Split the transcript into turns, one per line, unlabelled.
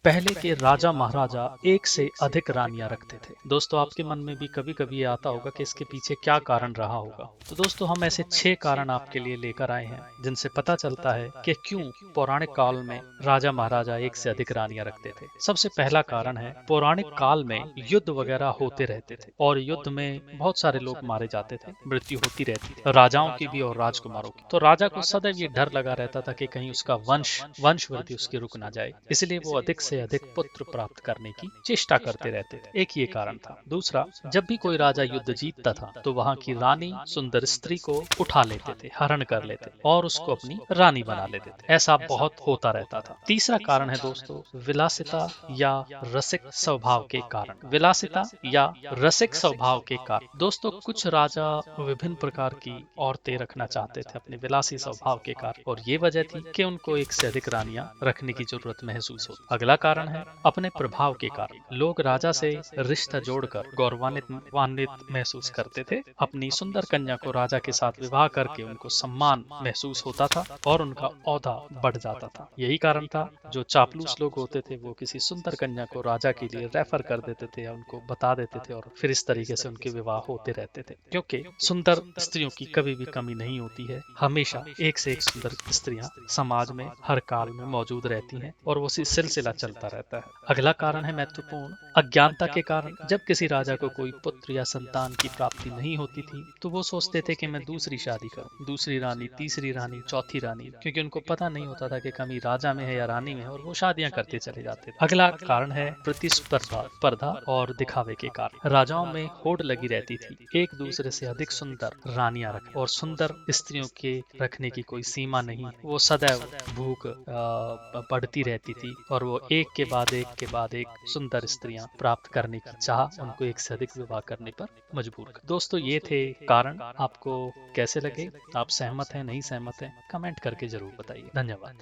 पहले के राजा महाराजा एक से अधिक रानियां रखते थे। दोस्तों, आपके मन में भी कभी कभी ये आता होगा कि इसके पीछे क्या कारण रहा होगा। तो दोस्तों, हम ऐसे 6 कारण आपके लिए लेकर आए हैं जिनसे पता चलता है कि क्यों पौराणिक काल में राजा महाराजा एक से अधिक रानियां रखते थे। सबसे पहला कारण है, पौराणिक काल में युद्ध वगैरह होते रहते थे और युद्ध में बहुत सारे लोग मारे जाते थे, मृत्यु होती रहती थी, राजाओं की भी और राजकुमारों की। तो राजा को सदैव ये डर लगा रहता था कि कहीं उसका वंशवृद्धि उसकी रुक ना जाए, इसलिए वो अधिक से अधिक पुत्र प्राप्त करने की चेष्टा करते रहते थे। एक ये कारण था। दूसरा, जब भी कोई राजा युद्ध जीतता था तो वहां की रानी सुंदर स्त्री को उठा लेते थे, हरण कर लेते और उसको अपनी रानी बना लेते थे। ऐसा बहुत होता रहता था। तीसरा कारण है दोस्तों, विलासिता या रसिक स्वभाव के कारण। विलासिता या रसिक स्वभाव के कारण दोस्तों, कुछ राजा विभिन्न प्रकार की औरतें रखना चाहते थे अपने विलासी स्वभाव के कारण, और ये वजह थी कि उनको एक से अधिक रानियां रखने की जरूरत महसूस होती। अगला कारण है, अपने प्रभाव के कारण। लोग राजा से रिश्ता जोड़कर गौरवान्वित महसूस करते थे। अपनी सुंदर कन्या को राजा के साथ विवाह करके उनको सम्मान महसूस होता था और उनका औहदा बढ़ जाता था। यही कारण था, जो चापलूस लोग होते थे वो किसी सुंदर कन्या को राजा के लिए रेफर कर देते थे या उनको बता देते थे, और फिर इस तरीके से उनके विवाह होते रहते थे। क्योंकि सुंदर स्त्रियों की कभी भी कमी नहीं होती है, हमेशा एक से एक सुंदर स्त्रियां समाज में हर काल में मौजूद रहती हैं और वो सिलसिला चलता रहता है। अगला कारण है महत्वपूर्ण, अज्ञानता के कारण। जब किसी राजा को कोई पुत्र या संतान की प्राप्ति नहीं होती थी तो वो सोचते थे कि मैं दूसरी शादी करूं, दूसरी रानी, तीसरी रानी, चौथी रानी, क्योंकि उनको पता नहीं होता था कि कमी राजा में है या रानी में है, और वो शादियां करते चले जाते थे। अगला कारण है प्रतिस्पर्धा, स्पर्धा और दिखावे के कारण। राजाओं में होड़ लगी रहती थी, एक दूसरे से अधिक सुंदर रानियां रख, और सुंदर स्त्रियों के रखने की कोई सीमा नहीं। वो सदैव भूख बढ़ती रहती थी और वो एक के बाद एक सुंदर स्त्रियां प्राप्त करने की चाह उनको एक से अधिक विवाह करने पर मजबूर कर। दोस्तों, ये थे कारण। आपको कैसे लगे? आप सहमत हैं, नहीं सहमत हैं? कमेंट करके जरूर बताइए। धन्यवाद।